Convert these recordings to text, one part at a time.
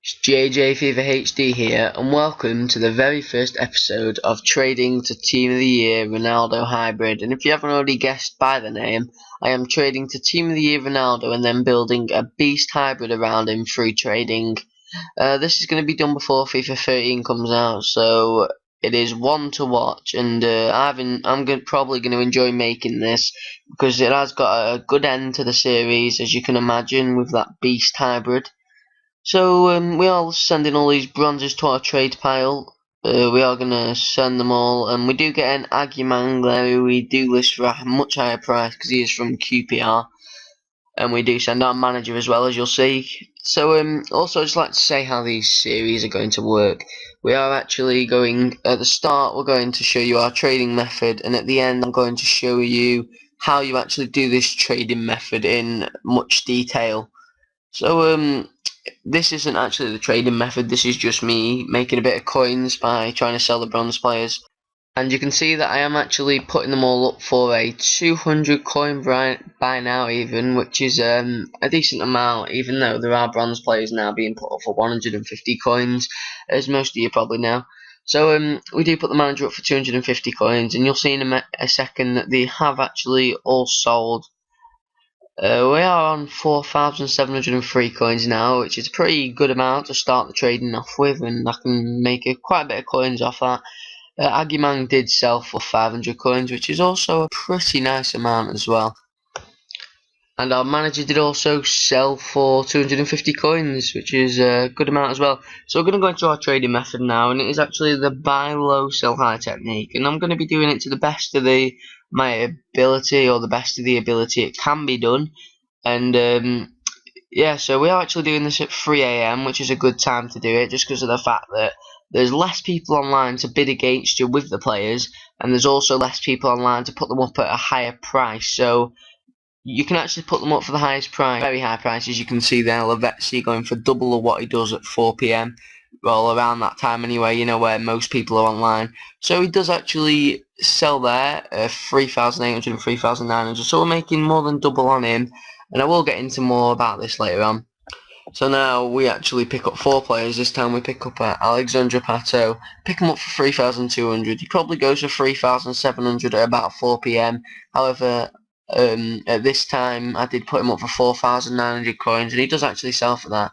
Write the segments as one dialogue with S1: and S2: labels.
S1: It's JJ FIFA HD here, and welcome to the very first episode of Trading to Team of the Year Ronaldo Hybrid. And if you haven't already guessed by the name, I am trading to Team of the Year Ronaldo and then building a beast hybrid around him through trading. This is going to be done before FIFA 13 comes out, so it is one to watch, and probably going to enjoy making this because it has got a good end to the series, as you can imagine, with that beast hybrid. So we are sending all these bronzes to our trade pile. We are going to send them all, and we do get an Agumang there who we do list for a much higher price because he is from QPR, and we do send our manager as well, as you'll see. So also I'd just like to say how these series are going to work. We are actually going, at the start we're going to show you our trading method, and at the end I'm going to show you how you actually do this trading method in much detail. So this isn't actually the trading method, this is just me making a bit of coins by trying to sell the bronze players. And you can see that I am actually putting them all up for a 200 coin by now even, which is a decent amount, even though there are bronze players now being put up for 150 coins, as most of you probably know. So we do put the manager up for 250 coins, and you'll see in a second that they have actually all sold. We are on 4,703 coins now, which is a pretty good amount to start the trading off with, and I can make quite a bit of coins off that. Agumang did sell for 500 coins, which is also a pretty nice amount as well. And our manager did also sell for 250 coins, which is a good amount as well. So we're going to go into our trading method now, and it is actually the buy low, sell high technique. And I'm going to be doing it to the best of my ability, or the best of the ability it can be done. And yeah, so we are actually doing this at 3 AM, which is a good time to do it, just because of the fact that there's less people online to bid against you with the players, and there's also less people online to put them up at a higher price. So you can actually put them up for the highest price, very high price, as you can see there. Lavezzi going for double of what he does at 4 PM. Well, around that time anyway, you know, where most people are online. So he does actually sell there 3,800 and 3,900. So we're making more than double on him, and I will get into more about this later on. So now we actually pick up 4 players. This time we pick up Alexandre Pato, pick him up for 3,200. He probably goes for 3,700 at about 4 PM. However, at this time I did put him up for 4,900 coins, and he does actually sell for that.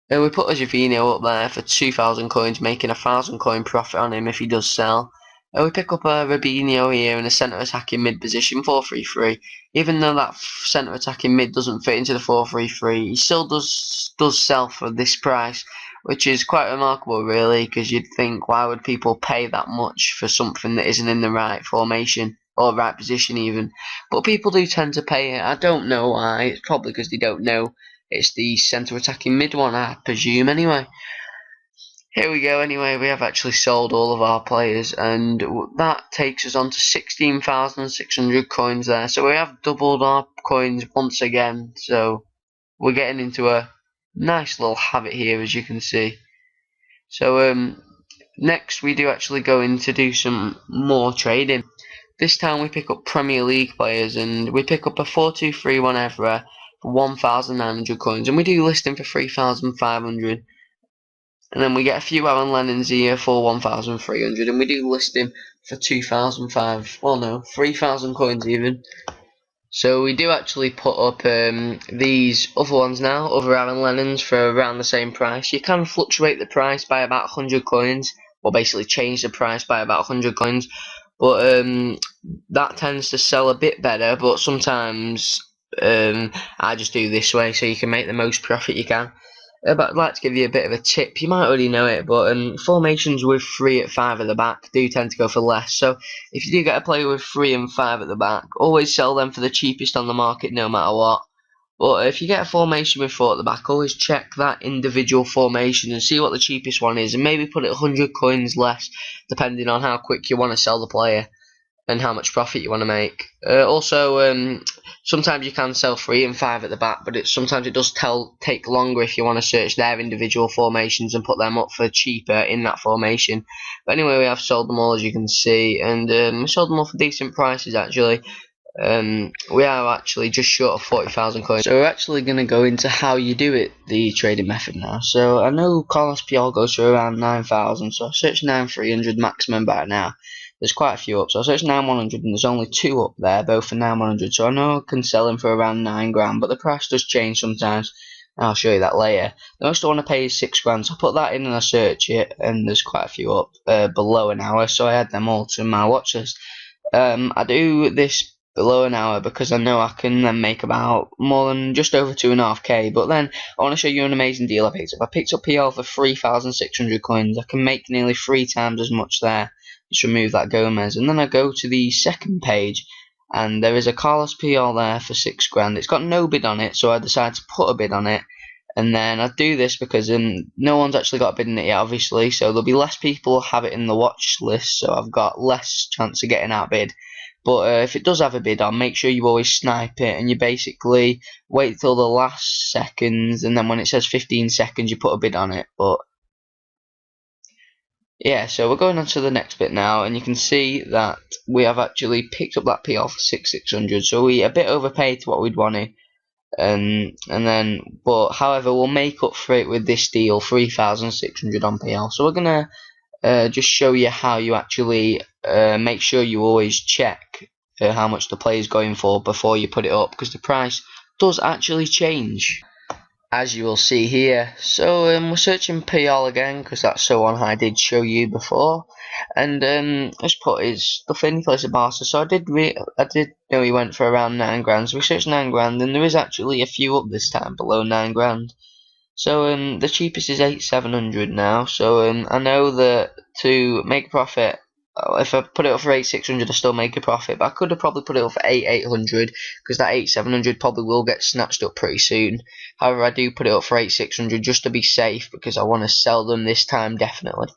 S1: We put a Javino up there for 2,000 coins, making a 1,000 coin profit on him if he does sell. We pick up a Robinho here in a centre attacking mid position, 4-3-3. Even though that centre attacking mid doesn't fit into the 4-3-3, he still does sell for this price, which is quite remarkable really, because you'd think, why would people pay that much for something that isn't in the right formation or right position even? But people do tend to pay it. I don't know why. It's probably because they don't know it's the centre attacking mid one, I presume anyway. Here we go. Anyway, we have actually sold all of our players, and that takes us on to 16,600 coins there. So we have doubled our coins once again. So we're getting into a nice little habit here, as you can see. So next we do actually go in to do some more trading. This time we pick up Premier League players, and we pick up a 4-2-3-1 Evra for 1,900 coins, and we do list him for 3,500. And then we get a few Aaron Lennons here for 1,300, and we do list him for 2,500. Well, no, 3,000 coins even. So we do actually put up these other ones now, other Aaron Lennons, for around the same price. You can fluctuate the price by about 100 coins, or basically change the price by about 100 coins. But that tends to sell a bit better, but sometimes I just do this way so you can make the most profit you can. But I'd like to give you a bit of a tip. You might already know it, but formations with 3 at 5 at the back do tend to go for less. So if you do get a player with 3 and 5 at the back, always sell them for the cheapest on the market no matter what. But if you get a formation with 4 at the back, always check that individual formation and see what the cheapest one is, and maybe put it 100 coins less, depending on how quick you want to sell the player and how much profit you want to make. Also, sometimes you can sell 3 and 5 at the back, but sometimes it does take longer if you want to search their individual formations and put them up for cheaper in that formation. But anyway, we have sold them all, as you can see, and we sold them all for decent prices actually. We are actually just short of 40,000 coins. So we're actually going to go into how you do it, the trading method now. So I know Carlos Puyol goes for around 9,000, so I searched 9,300 maximum by now. There's quite a few up, so I searched 9,100 and there's only 2 up there, both for 9,100. So I know I can sell them for around 9 grand, but the price does change sometimes. And I'll show you that later. The most I want to pay is 6 grand, so I put that in and I search it, and there's quite a few up below an hour, so I add them all to my watch list. I do this below an hour because I know I can then make about more than just over 2.5k. But then I want to show you an amazing deal I picked up. I picked up PL for 3,600 coins. I can make nearly 3 times as much there. Just remove that Gomez, and then I go to the second page, and there is a Carlos PL there for 6 grand. It's got no bid on it, so I decided to put a bid on it. And then I do this because no one's actually got a bid in it yet, obviously, so there'll be less people have it in the watch list, so I've got less chance of getting outbid. But if it does have a bid on, make sure you always snipe it, and you basically wait till the last seconds, and then when it says 15 seconds, you put a bid on it. But yeah, so we're going on to the next bit now, and you can see that we have actually picked up that PL for 6,600, so we a bit overpaid to what we'd wanted. But however, we'll make up for it with this deal, 3,600 on PL. So we're gonna just show you how you actually make sure you always check how much the play is going for before you put it up, because the price does actually change, as you will see here. So we're searching PL again because that's so on I did show you before, and just put his stuff in. He plays a Barca, so I did know he went for around 9 grand. So we searched 9 grand, and there is actually a few up this time below 9 grand. So the cheapest is 8,700 now. So I know that to make a profit, if I put it up for 8,600, I still make a profit. But I could have probably put it up for 8,800 because that 8,700 probably will get snatched up pretty soon. However, I do put it up for 8,600 just to be safe because I want to sell them this time definitely.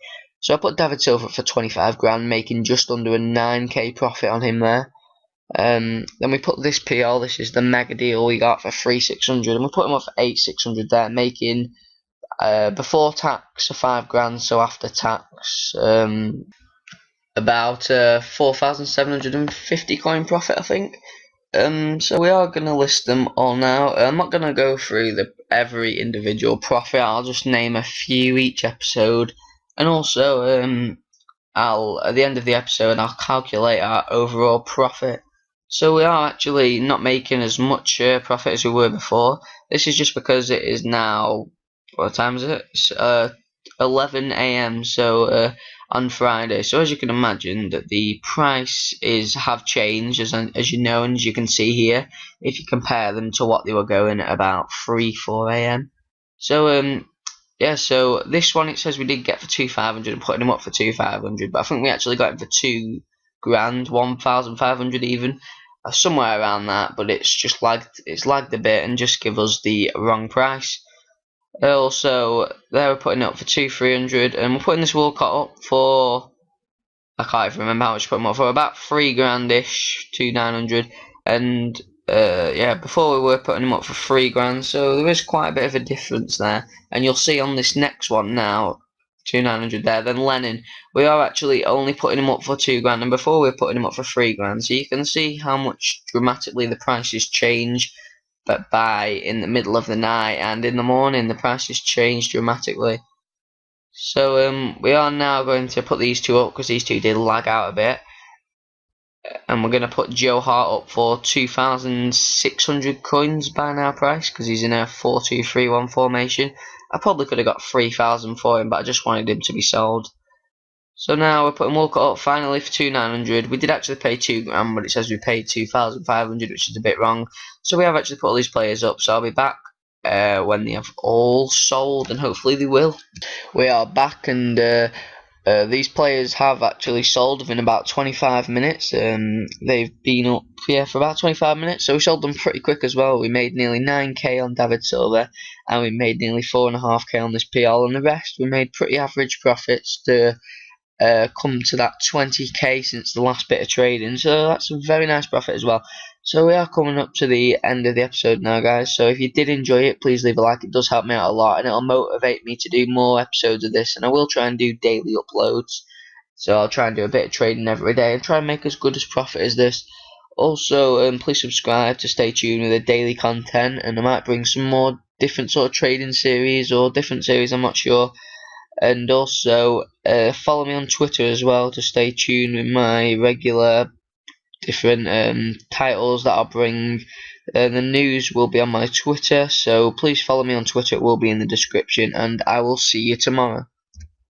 S1: So I put David Silva for 25 grand, making just under a 9k profit on him there. Then we put this PL, this is the mega deal we got for 3,600, and we put him up for 8,600 there, making before tax a 5 grand, so after tax about 4,750 coin profit, I think. So we are going to list them all now. I'm not going to go through every individual profit. I'll just name a few each episode, and also at the end of the episode I'll calculate our overall profit. So we are actually not making as much profit as we were before. This is just because it is now, what time is it? It's 11 AM, so on Friday. So as you can imagine, that the price have changed as you know, and as you can see here, if you compare them to what they were going at about 3-4 AM. So yeah, so this one it says we did get for 2,500 and putting them up for 2,500, but I think we actually got him for 2 grand, 1,500 even, somewhere around that. But it's just lagged a bit and just give us the wrong price. Also, they were putting it up for 2,300, and we're putting this Walcott up for, I can't even remember how much to put them up for, about 3 grand-ish, 2,900, and yeah, before we were putting them up for 3 grand, so there is quite a bit of a difference there, and you'll see on this next one now, 2,900 there. Then Lennon, we are actually only putting him up for 2 grand, and before we were putting him up for 3 grand, so you can see how much dramatically the prices change. But in the middle of the night and in the morning, the prices change dramatically. So we are now going to put these two up because these two did lag out a bit, and we're going to put Joe Hart up for 2,600 coins by now price because he's in a 4-2-3-1 formation. I probably could have got 3,000 for him, but I just wanted him to be sold. So now we're putting Walcott up finally for 2,900. We did actually pay 2 grand, but it says we paid 2,500, which is a bit wrong. So we have actually put all these players up. So I'll be back when they have all sold, and hopefully they will. We are back, and these players have actually sold within about 25 minutes. They've been up here for about 25 minutes, so we sold them pretty quick as well. We made nearly 9k on David Silva, and we made nearly 4.5k on this PL, and the rest we made pretty average profits to come to that 20k since the last bit of trading, so that's a very nice profit as well. So we are coming up to the end of the episode now, guys, so if you did enjoy it, please leave a like. It does help me out a lot, and it'll motivate me to do more episodes of this, and I will try and do daily uploads. So I'll try and do a bit of trading every day and try and make as good as profit as this. Also, please subscribe to stay tuned with the daily content, and I might bring some more different sort of trading series or different series, I'm not sure. And also follow me on Twitter as well to stay tuned with my regular different titles that I'll bring. The news will be on my Twitter, so please follow me on Twitter, it will be in the description, and I will see you tomorrow.